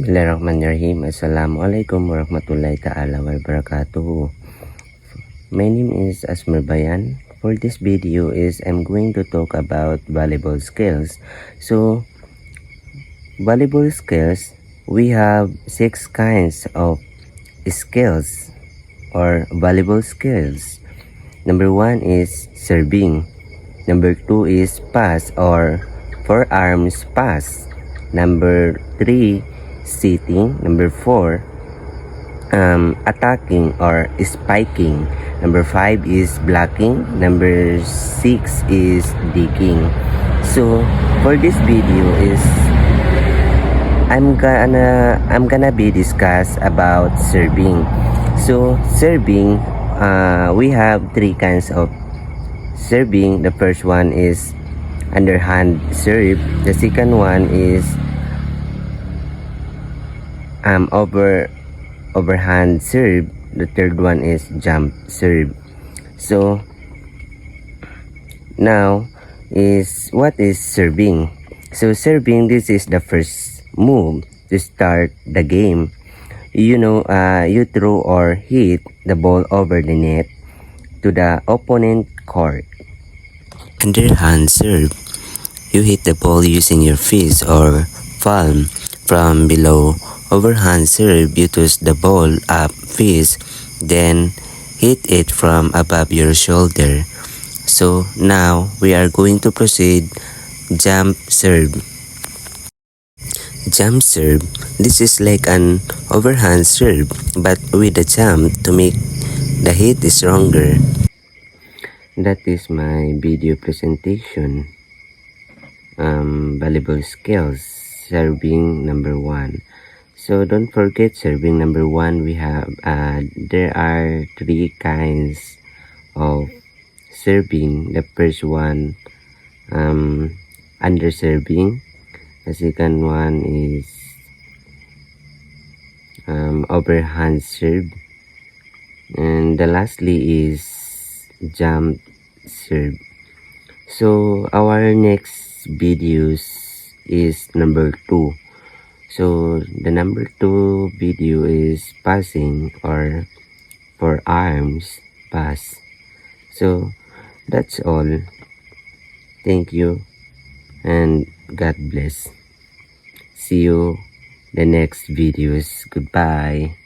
Bismillahirrahmanirrahim. Assalamualaikum warahmatullahi ta'ala wabarakatuh. My name is Asmer Bayan. For this video I'm going to talk about volleyball skills. So, volleyball skills, we have 6 kinds of skills or volleyball skills. Number 1 is serving. Number 2 is pass or forearms pass. Number 3, sitting. Number 4, attacking or spiking. Number 5 is blocking. Number 6 is digging. So for this video I'm gonna be discuss about serving. So serving, we have 3 kinds of serving. The first one is underhand serve. The second one is overhand serve. The third one is jump serve. So now what is serving? So serving, this is the first move to start the game. You throw or hit the ball over the net to the opponent court. Underhand serve, you hit the ball using your fist or palm from below. Overhand serve, you toss the ball up fist, then hit it from above your shoulder. So now we are going to proceed jump serve. Jump serve, this is like an overhand serve but with a jump to make the hit stronger. That is my video presentation. Volleyball skills, serving number 1. So don't forget, serving number 1, we have there are 3 kinds of serving. The first one, under serving. The second one is overhand serve, and the lastly is jump serve. So our next videos is number 2. So the number 2 video is passing or forearms pass. So that's all. Thank you and God bless. See you the next videos. Goodbye.